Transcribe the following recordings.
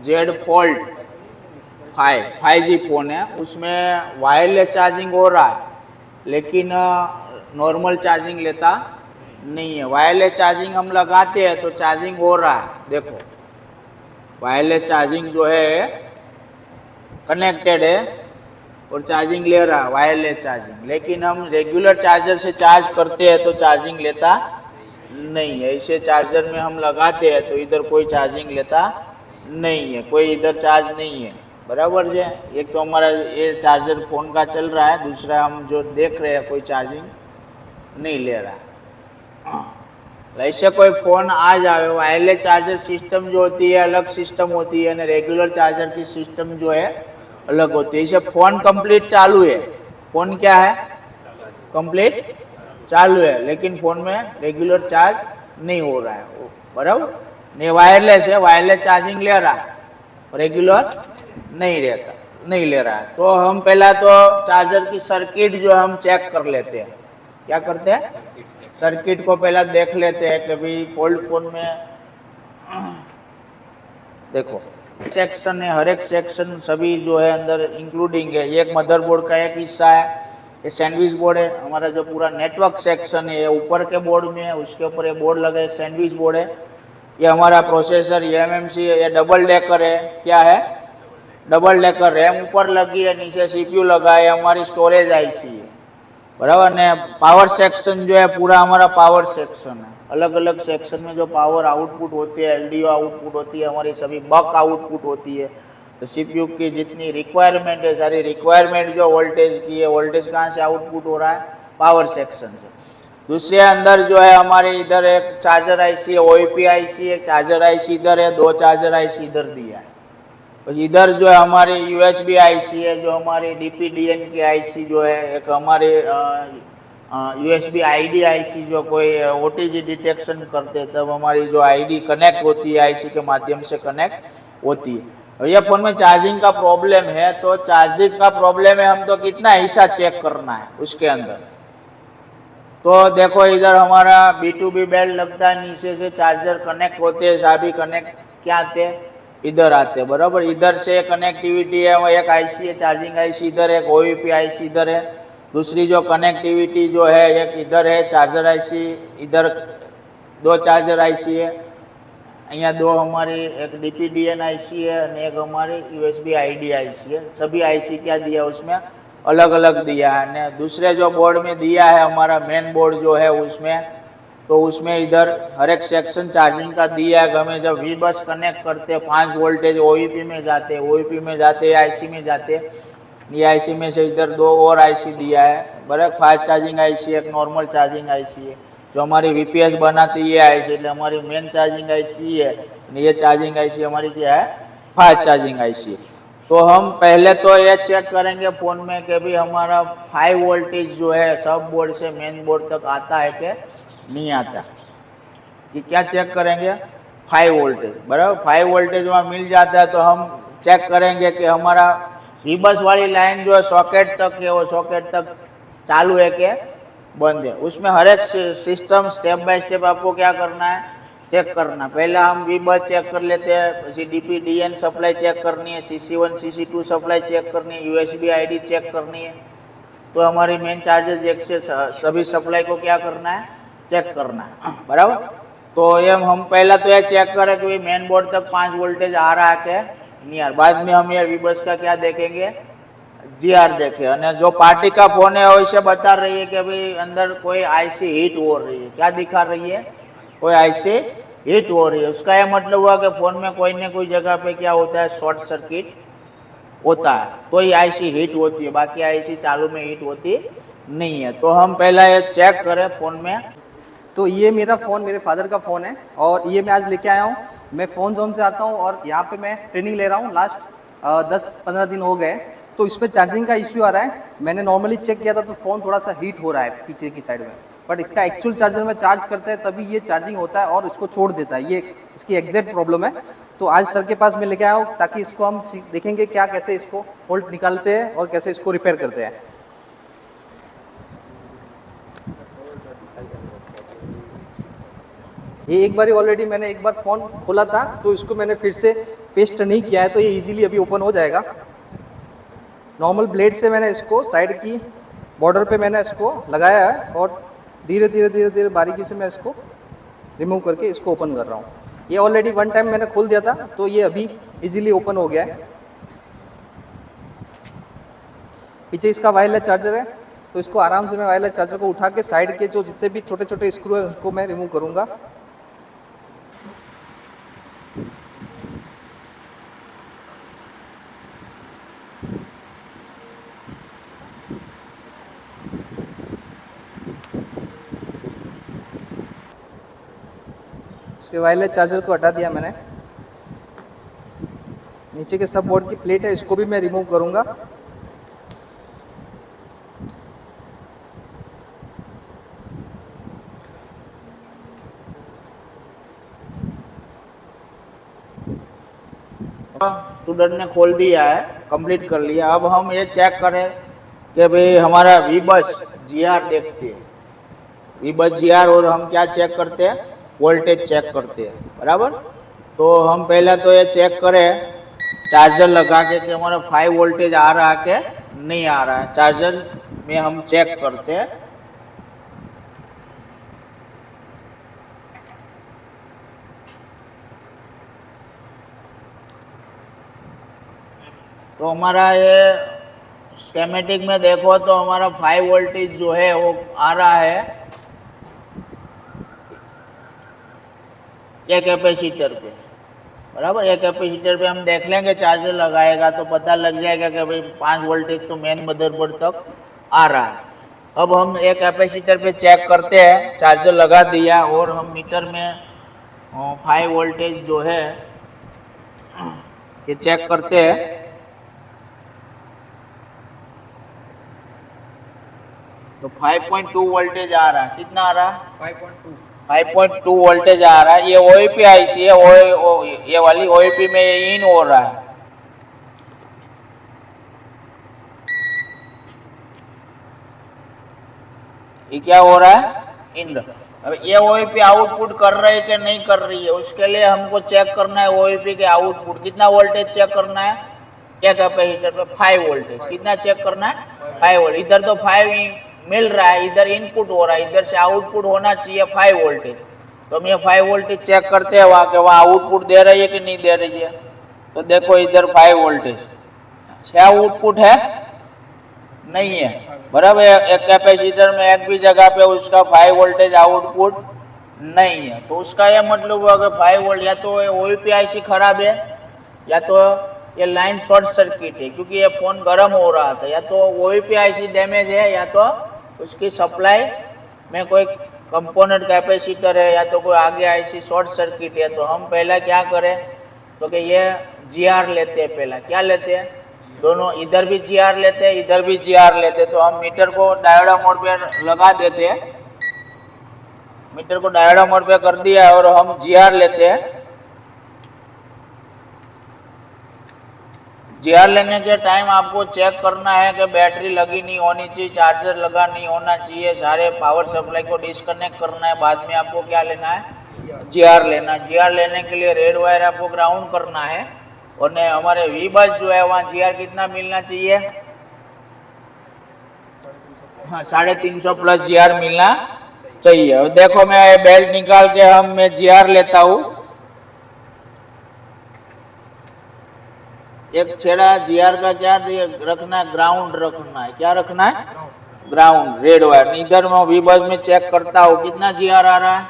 Z fold 5G phone है, उसमें wireless charging हो रहा है, लेकिन नॉर्मल चार्जिंग लेता नहीं है। वायरलेस चार्जिंग हम लगाते हैं तो चार्जिंग हो रहा है, देखो वायरलेस चार्जिंग जो है कनेक्टेड है और चार्जिंग ले रहा है, वायरलेस चार्जिंग। लेकिन हम रेगुलर चार्जर से चार्ज करते हैं तो चार्जिंग लेता नहीं है। इसे चार्जर में हम लगाते हैं तो इधर कोई चार्जिंग लेता नहीं है, कोई इधर चार्ज नहीं है, बराबर है। एक तो हमारा ये चार्जर फ़ोन का चल रहा है, दूसरा हम जो देख रहे हैं कोई चार्जिंग नहीं ले रहा है। ऐसे कोई फ़ोन आ जाए, वायरलेस चार्जर सिस्टम जो होती है अलग सिस्टम होती है, और रेगुलर चार्जर की सिस्टम जो है अलग होती है। इसे फ़ोन कंप्लीट चालू है, फ़ोन क्या है कंप्लीट चालू है, लेकिन फ़ोन में रेगुलर चार्ज नहीं हो रहा है, बराबर नहीं। वायरलेस है, वायरलेस चार्जिंग ले रहा है, रेगुलर नहीं ले रहा है। तो हम पहला तो चार्जर की सर्किट जो हम चेक कर लेते हैं। क्या करते हैं, सर्किट को पहला देख लेते हैं कि भाई फोल्ड फोन में देखो सेक्शन है, हर एक सेक्शन सभी जो है अंदर इंक्लूडिंग है। एक मदरबोर्ड का एक हिस्सा है, ये सैंडविच बोर्ड है। हमारा जो पूरा नेटवर्क सेक्शन है ये ऊपर के बोर्ड में है, उसके ऊपर ये बोर्ड लगा है, सैंडविच बोर्ड है। ये हमारा प्रोसेसर एमएमसी है, ये डबल डेकर है। क्या है, डबल डेकर। रैम ऊपर लगी है, नीचे सीपीयू लगा है, हमारी स्टोरेज आईसी है, बराबर ने। पावर सेक्शन जो है पूरा हमारा पावर सेक्शन है। अलग अलग सेक्शन में जो पावर आउटपुट होती है, एलडीओ आउटपुट होती है, हमारी सभी बक आउटपुट होती है। तो सीपीयू की जितनी रिक्वायरमेंट है, सारी रिक्वायरमेंट जो वोल्टेज की है, वोल्टेज कहाँ से आउटपुट हो रहा है, पावर सेक्शन से। दूसरे अंदर जो है हमारे इधर एक चार्जर आईसी है, ओईपी आईसी है, चार्जर आईसी इधर है, दो चार्जर आईसी इधर दिया है। इधर जो है हमारी यूएसबी आईसी है, जो हमारी डीपीडीएन की आईसी जो है, एक हमारी यूएसबी आईडी आईसी, जो कोई ओटीजी डिटेक्शन करते हैं तब हमारी जो आईडी कनेक्ट होती है, आईसी के माध्यम से कनेक्ट होती है। ये फोन में चार्जिंग का प्रॉब्लम है, तो चार्जिंग का प्रॉब्लम है, हम तो कितना हिस्सा चेक करना है उसके अंदर। तो देखो इधर हमारा B2B बेल्ट लगता है, नीचे से चार्जर कनेक्ट होते हैं, सभी कनेक्ट क्या आते हैं, इधर आते हैं, बराबर। इधर से कनेक्टिविटी है, वो एक आईसी है चार्जिंग आईसी इधर, एक ओईपी आईसी इधर है। दूसरी जो कनेक्टिविटी जो है एक इधर है चार्जर आईसी, इधर दो चार्जर आईसी है, અહીંયા दो हमारी एक डीपीडीएन आईसी है और एक हमारी यूएसबी आईडी आईसी है। सभी आईसी क्या दिया उसमें, अलग अलग दिया है। ने दूसरे जो बोर्ड में दिया है हमारा मेन बोर्ड जो है उसमें, तो उसमें इधर हर एक सेक्शन चार्जिंग का दिया है। हमें जब वी बस कनेक्ट करते हैं 5 वोल्टेज ओईपी में जाते, ओईपी में जाते, आईसी में जाते, ये आईसी में से इधर दो और आईसी दिया है, बराबर। फास्ट चार्जिंग आईसी, एक नॉर्मल चार्जिंग आईसी है। जो हमारी वीपीएस बनाती है आईसी, એટલે हमारी मेन चार्जिंग आईसी है, ये चार्जिंग आईसी हमारी क्या है, फास्ट चार्जिंग आईसी है। तो हम पहले तो ये चेक करेंगे फ़ोन में कि भाई हमारा 5 वोल्टेज जो है सब बोर्ड से मेन बोर्ड तक आता है कि नहीं आता। कि क्या चेक करेंगे, 5 वोल्टेज, बराबर। 5 वोल्टेज वहाँ मिल जाता है तो हम चेक करेंगे कि हमारा वीबस वाली लाइन जो है सॉकेट तक है, वो सॉकेट तक चालू है कि बंद है। उसमें हर एक सिस्टम स्टेप बाय स्टेप आपको क्या करना है, चेक करना। पहले हम वीबस चेक कर लेते हैं, પછી डीपीडीएन सप्लाई चेक करनी है, CC1 CC2 सप्लाई चेक करनी है, यूएसबी आईडी चेक करनी है। तो हमारी मेन चार्जर जैक से सभी सप्लाई को क्या करना है, चेक करना है, बराबर। तो ये हम पहला तो ये चेक करें कि भाई मेन बोर्ड तक 5 वोल्टेज आ रहा है कि नहीं आ रहा। बाद में हम ये वीबस का क्या देखेंगे, जीआर देखे। और जो पार्टी का फोन है वैसे बता रही है कि भाई अंदर कोई आईसी हीट हो रही है। क्या दिखा रही है, कोई आईसी हीट हो रही है। उसका यह मतलब हुआ कि फोन में कोई न कोई जगह पे क्या होता है, शॉर्ट सर्किट होता है, तो ये आईसी हीट होती है, बाकी आईसी चालू में हीट होती नहीं है। तो हम पहला ये चेक करें फोन में। तो ये मेरा फ़ोन मेरे फादर का फ़ोन है और ये मैं आज लेके आया हूँ। मैं फ़ोन जोन से आता हूँ और यहाँ पे मैं ट्रेनिंग ले रहा हूँ। लास्ट 10-15 दिन हो गए, तो इस पर चार्जिंग का इश्यू आ रहा है। मैंने नॉर्मली चेक किया था तो फ़ोन थोड़ा सा हीट हो रहा है पीछे की साइड में, बट इसका एक्चुअल चार्जर में चार्ज करते हैं तभी ये चार्जिंग होता है और इसको छोड़ देता है। ये इसकी एग्जैक्ट प्रॉब्लम है। तो आज सर के पास मैं लेके आया हूँ ताकि इसको हम देखेंगे क्या कैसे इसको फॉल्ट निकालते हैं और कैसे इसको रिपेयर करते हैं। ये एक बार ऑलरेडी मैंने एक बार फ़ोन खोला था तो इसको मैंने फिर से पेस्ट नहीं किया है तो ये इजीली अभी ओपन हो जाएगा। नॉर्मल ब्लेड से मैंने इसको साइड की बॉर्डर पे मैंने इसको लगाया है और धीरे धीरे बारीकी से मैं इसको रिमूव करके इसको ओपन कर रहा हूँ। ये ऑलरेडी वन टाइम मैंने खोल दिया था तो ये अभी इजीली ओपन हो गया है। पीछे इसका वायरलेस चार्जर है तो इसको आराम से मैं वायरलेस चार्जर को उठा के साइड के जो जितने भी छोटे छोटे स्क्रू है उसको मैं रिमूव करूँगा। इसके वायरलेस चार्जर को हटा दिया मैंने। नीचे के सब बोर्ड की प्लेट है इसको भी मैं रिमूव करूंगा। स्टूडेंट ने खोल दिया है, कंप्लीट कर लिया। अब हम ये चेक करें कि भाई हमारा वीबस जीआर देखते हैं। वीबस जीआर और हम क्या चेक करते हैं, वोल्टेज चेक करते हैं, बराबर। तो हम पहले तो ये चेक करें चार्जर लगा के कि हमारा 5 वोल्टेज आ रहा है कि नहीं आ रहा है। चार्जर में हम चेक करते हैं। तो हमारा ये स्केमेटिक में देखो तो हमारा 5 वोल्टेज जो है वो आ रहा है ये कैपेसिटर पे, बराबर। ये कैपेसिटर पे हम देख लेंगे, चार्जर लगाएगा तो पता लग जाएगा कि भाई 5 वोल्टेज तो मेन मदरबोर्ड तक आ रहा है। अब हम एक कैपेसिटर पे चेक करते हैं, चार्जर लगा दिया और हम मीटर में 5 वोल्टेज जो है ये चेक करते हैं। तो 5.2 वोल्टेज आ रहा है। कितना आ रहा है? 5.2 वोल्टेज आ रहा है। ये ओईपी आईसी है, ये वाली ओईपी में ये इन हो रहा है। ये क्या हो रहा है? इन। अब ये ओईपी आउटपुट कर रही है कि नहीं कर रही है, उसके लिए हमको चेक करना है ओईपी के आउटपुट। कितना वोल्टेज चेक करना है? क्या कैपेसिटर पे 5 वोल्टेज। कितना चेक करना है? 5 वोल्ट। इधर तो 5 मिल रहा है, इधर इनपुट हो रहा है, इधर से आउटपुट होना चाहिए 5 वोल्टेज। तो हम ये 5 वोल्टेज चेक करते हैं वहाँ के वहाँ आउटपुट दे रही है कि नहीं दे रही है। तो देखो इधर 5 वोल्टेज क्या आउटपुट है? नहीं है, बराबर। एक कैपेसिटर में एक भी जगह पे उसका 5 वोल्टेज आउटपुट नहीं है। तो उसका यह मतलब हुआ कि 5 वोल्ट या तो ओईपी आईसी खराब है या तो ये लाइन शॉर्ट सर्किट है, क्योंकि ये फोन गर्म हो रहा था। या तो ओईपी आईसी डैमेज है या तो उसकी सप्लाई में कोई कंपोनेंट कैपेसिटर है या तो कोई आगे आईसी शॉर्ट सर्किट है। तो हम पहला क्या करें तो कि ये जीआर लेते हैं। पहला क्या लेते हैं? दोनों, इधर भी जीआर लेते हैं, इधर भी जीआर लेते हैं। तो हम मीटर को डायोडा मोड पे लगा देते हैं। मीटर को डायोडा मोड पे कर दिया और हम जीआर लेते हैं। जीआर लेने के टाइम आपको चेक करना है कि बैटरी लगी नहीं होनी चाहिए, चार्जर लगा नहीं होना चाहिए, सारे पावर सप्लाई को डिस्कनेक्ट करना है। बाद में आपको क्या लेना है? जीआर लेना है। जीआर लेने के लिए रेड वायर आपको ग्राउंड करना है और हमारे वी बस जो है वहाँ जीआर कितना मिलना चाहिए? हाँ, 350 प्लस जीआर मिलना चाहिए। और देखो मैं बेल्ट निकाल के मैं जीआर लेता हूँ। एक छेड़ा जीआर का क्या रखना है? ग्राउंड रखना है। क्या रखना है? Ground, red wire. इधर मैं वी बस में चेक करता हूँ कितना जीआर आ रहा है?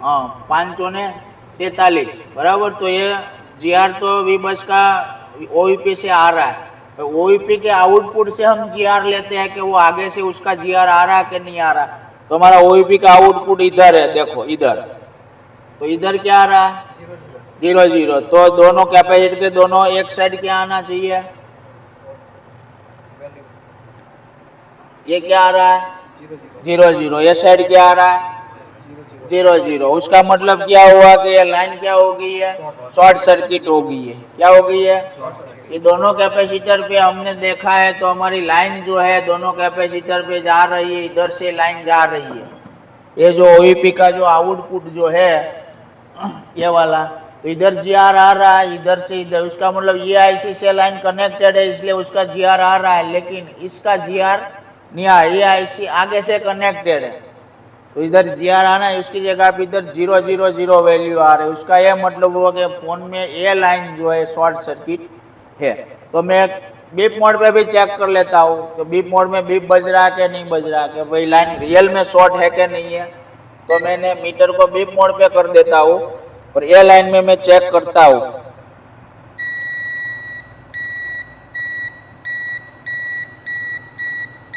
हाँ, 543, बराबर। तो ये जीआर तो वी बस का ओईपी से आ रहा है। तो ओईपी के आउटपुट से हम जीआर लेते हैं कि वो आगे से उसका जीआर आ रहा है कि नहीं आ रहा। तो हमारा ओईपी का आउटपुट इधर है, देखो इधर। तो इधर क्या आ रहा है? 0 0। तो दोनों कैपेसिटर के दोनों एक साइड क्या आना चाहिए? ये क्या आ रहा है? 0 0। ये साइड क्या आ रहा है? 0 0। उसका मतलब क्या हुआ कि ये लाइन क्या हो गई है? शॉर्ट सर्किट हो गई है। क्या हो गई है? ये दोनों कैपेसिटर पे हमने देखा है तो हमारी लाइन जो है दोनों कैपेसिटर पे जा रही है, इधर से लाइन जा रही है। ये जो ओईपी का जो आउटपुट जो है ये वाला, तो इधर जीआर आ रहा है, इधर से इधर, उसका मतलब ये आईसी से लाइन कनेक्टेड है इसलिए उसका जीआर आ रहा है, लेकिन इसका जीआर नहीं आया, ये आईसी आगे से कनेक्टेड है तो इधर जीआर आना है, उसकी जगह पे इधर 000 वैल्यू आ रही है। उसका यह मतलब हुआ कि फोन में ये लाइन जो है शॉर्ट सर्किट है। तो मैं बीप मोड पे भी चेक कर लेता हूँ, तो बीप मोड में बीप बज रहा है कि नहीं बज रहा, कि भाई लाइन रियल में शॉर्ट है कि नहीं है। तो मैंने मीटर को बीप मोड पे कर देता हूँ और ये लाइन में मैं चेक करता हूँ।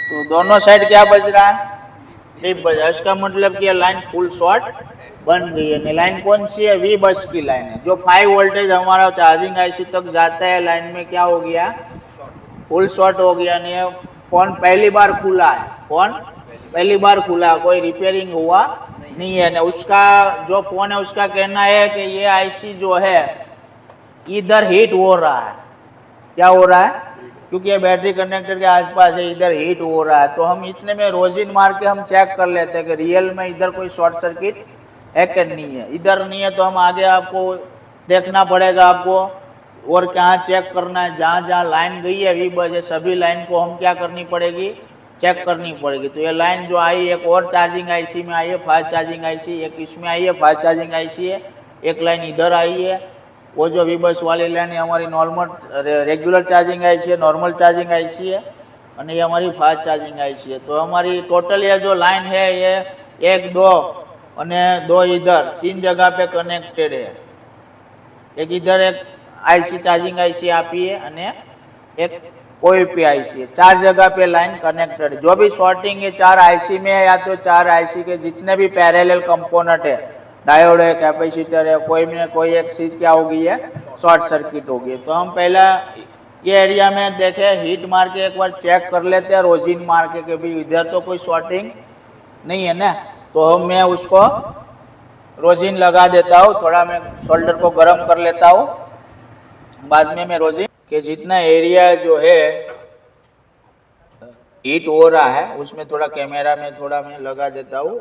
तो दोनों साइड क्या बज रहा है, बीप बज रहा है। इसका मतलब कि ये लाइन फुल शॉर्ट बन गई है। लाइन कौन सी है, वी बस की लाइन है। जो 5 वोल्टेज हमारा चार्जिंग आईसी तक जाता है, लाइन में क्या हो गया, फुल शॉर्ट हो गया। नहीं, फोन पहली बार खुला है, फोन पहली बार खुला, कोई रिपेयरिंग हुआ नहीं है। ना उसका जो फोन है उसका कहना है कि ये आईसी जो है इधर हीट हो रहा है। क्या हो रहा है, क्योंकि ये बैटरी कनेक्टर के आसपास है, इधर हीट हो रहा है। तो हम इतने में रोजिन मार के हम चेक कर लेते हैं कि रियल में इधर कोई शॉर्ट सर्किट है कि नहीं है। इधर नहीं है तो हम आगे आपको देखना पड़ेगा आपको, और कहाँ चेक करना है, जहाँ जहाँ लाइन गई है वी बजे सभी लाइन को हम क्या करनी पड़ेगी, चेक करनी पड़ेगी। तो ये लाइन जो आई, एक और चार्जिंग आईसी में आई है, फास्ट चार्जिंग आईसी, एक इसमें आई है फास्ट चार्जिंग आईसी है, एक लाइन इधर आई है। वो जो वी बस वाली लाइन है हमारी नॉर्मल रेगुलर चार्जिंग आईसी है, नॉर्मल चार्जिंग आईसी है, और ये हमारी फास्ट चार्जिंग आईसी है। तो हमारी टोटल ये जो लाइन है ये 1 2 और 2 इधर 3 जगह पे कनेक्टेड है। एक इधर एक आईसी चार्जिंग आईसी आपी है और एक ओईपी आईसी है। 4 जगह पे लाइन कनेक्टेड है। जो भी शॉर्टिंग है 4 आईसी में है, या तो 4 आईसी के जितने भी पैरेलल कंपोनेंट है, डायोड है, कैपेसिटर है, कोई में कोई एक चीज क्या होगी है, शॉर्ट सर्किट होगी। तो हम पहला ये एरिया में देखे, हीट मार के एक बार चेक कर लेते हैं, रोजिन मार के कि भाई इधर तो कोई शॉर्टिंग नहीं है ना। तो मैं उसको रोजिन लगा देता हूँ, थोड़ा मैं सोल्डर को गर्म कर लेता हूँ, बाद में मैं रोजिन के जितना एरिया जो है हीट हो रहा है उसमें थोड़ा कैमरा में थोड़ा मैं लगा देता हूँ।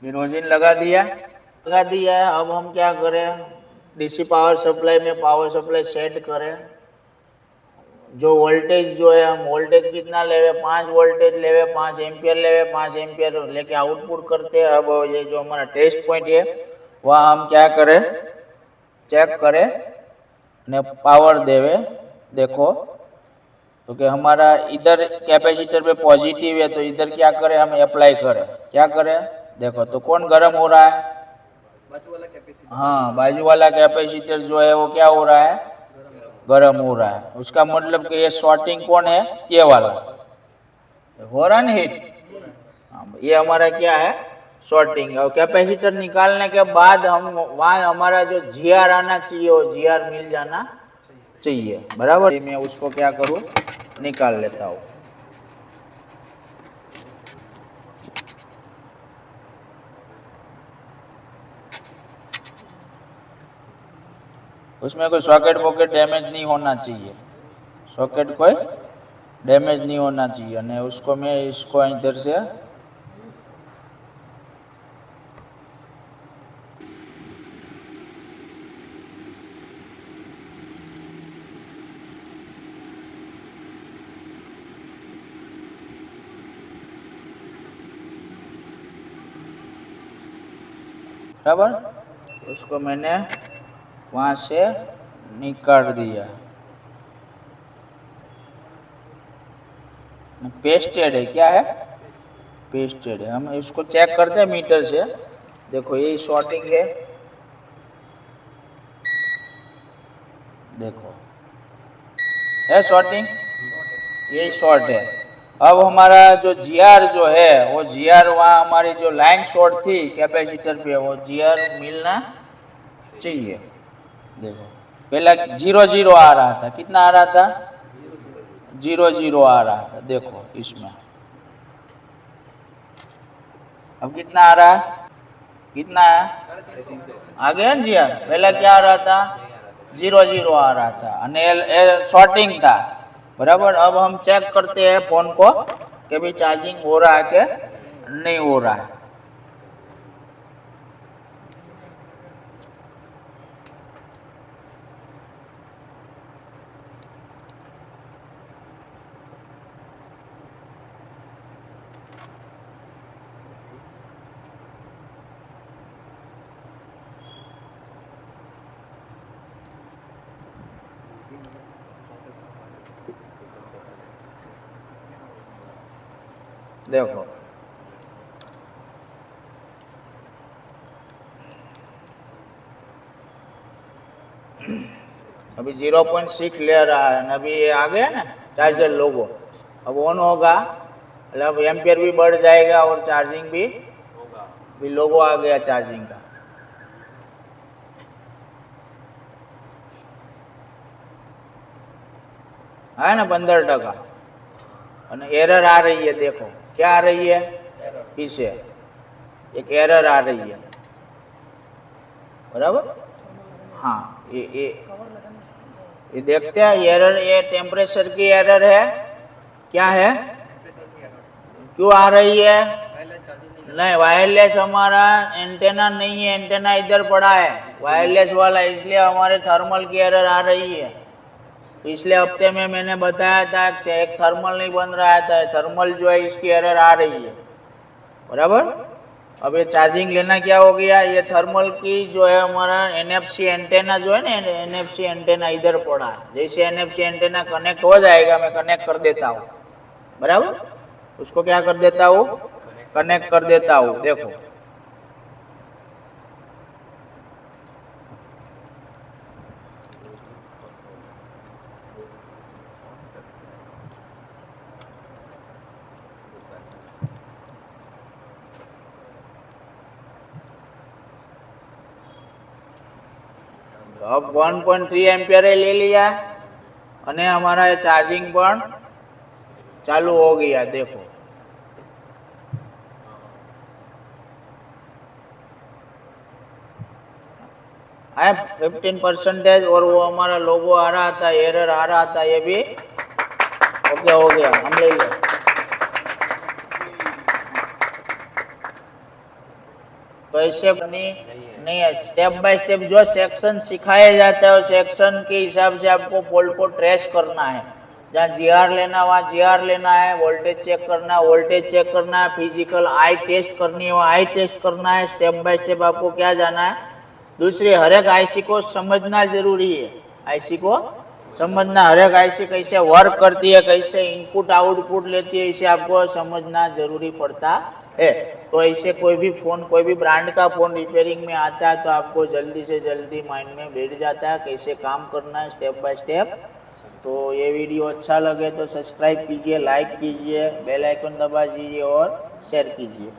रोजिन लगा दिया है। अब हम क्या करें, डीसी पावर सप्लाई में पावर सप्लाई सेट करें। जो वोल्टेज जो है हम वोल्टेज कितना लेवे, 5 वोल्टेज लेवे, 5 एम्पियर लेवे, 5 एम्पियर लेके आउटपुट करते हैं। अब ये जो हमारा टेस्ट पॉइंट है वह हम क्या करें, चेक करें ने पावर देवे। देखो तो कि हमारा इधर कैपेसिटर पे पॉजिटिव है, तो इधर क्या करें, हम अप्लाई करें। क्या करें, देखो तो कौन गर्म हो रहा है, बाजू वाला कैपेसिटर। हाँ, बाजू वाला कैपेसिटर जो है वो क्या हो रहा है, गर्म हो रहा है। उसका मतलब कि ये शॉर्टिंग कौन है, ये वाला हो रहा है हीट। ये हमारा क्या है, शॉर्टिंग। और कैपेसिटर निकालने के बाद हम वहाँ हमारा जो जीआर आना चाहिए वो जीआर मिल जाना चाहिए, बराबर। मैं उसको क्या करूँ, निकाल लेता हूँ। उसमें कोई सॉकेट वॉकेट डैमेज नहीं होना चाहिए, सॉकेट कोई डैमेज नहीं होना चाहिए। ने उसको मैं इसको इधर से बराबर, उसको मैंने वहाँ से निकाल दिया। पेस्टेड है, क्या है, पेस्टेड है। हम इसको चेक करते हैं मीटर से। देखो ये शॉर्टिंग है, देखो है शॉर्टिंग, ये शॉर्ट है। अब हमारा जो जीआर जो है वो जीआर वहाँ हमारी जो लाइन शॉर्ट थी कैपेसिटर पे, वो जीआर मिलना चाहिए। देखो पहला 0 0 आ रहा था, कितना आ रहा था? 0 0 आ रहा था। देखो इसमें अब कितना आ रहा है? कितना है? आ गया जी यार। पहला क्या आ रहा था? 0 0 आ रहा था અને शॉर्टिंग था, बराबर। अब हम चेक करते हैं फोन को कि भी चार्जिंग हो रहा है कि नहीं हो रहा है। देखो अभी 0.6 ले रहा है, अभी ये आ गया ना चार्जर लोगो, अब ऑन होगा, मतलब एम्पियर भी बढ़ जाएगा और चार्जिंग भी लोगो आ गया चार्जिंग का। है ना 15%। और एरर आ रही है, देखो क्या आ रही है? पीछे एक एरर आ रही है, बराबर। हाँ ये देखते हैं एरर, ये टेम्परेचर की एरर है। क्या है? क्यों आ रही है? नहीं, वायरलेस हमारा एंटेना नहीं है, एंटेना इधर पड़ा है वायरलेस वाला, इसलिए हमारे थर्मल की एरर आ रही है। पिछले हफ्ते में मैंने बताया था कि एक थर्मल नहीं बन रहा था, थर्मल जो है इसकी एरर आ रही है, बराबर। अब ये चार्जिंग लेना क्या हो गया? ये थर्मल की जो है हमारा NFC एंटेना जो है ना, NFC एंटेना इधर पड़ा है। जैसे NFC एंटेना कनेक्ट हो जाएगा, मैं कनेक्ट कर देता हूँ, बराबर। उसको क्या कर देता हूँ? कनेक्ट कर देता हूँ। देखो अब 1.3 एम्पियर ले लिया અને हमारा चार्जिंग पण चालू हो गया। देखो आया 15% और वो हमारा लोगो आ रहा था, एरर आ रहा था, ये भी ओके हो गया। हम ले लो। तो ऐसे नहीं है, स्टेप बाय स्टेप जो सेक्शन सिखाया जाता है उस सेक्शन के हिसाब से आपको फॉल्ट को ट्रेस करना है। जहाँ GR लेना वहाँ GR लेना है, वोल्टेज चेक करना है वोल्टेज चेक करना है, फिजिकल आई टेस्ट करनी है वहाँ आई टेस्ट करना है। स्टेप बाय स्टेप आपको क्या जाना है? दूसरी हर एक IC को समझना जरूरी है। IC को समझना, हर एक IC कैसे वर्क करती है, कैसे इनपुट आउटपुट लेती है, इसे आपको समझना जरूरी पड़ता है। तो ऐसे कोई भी फोन, कोई भी ब्रांड का फोन रिपेयरिंग में आता है तो आपको जल्दी से जल्दी माइंड में बैठ जाता है कैसे काम करना है स्टेप बाय स्टेप। तो ये वीडियो अच्छा लगे तो सब्सक्राइब कीजिए, लाइक कीजिए, बेल आइकन दबा दीजिए और शेयर कीजिए।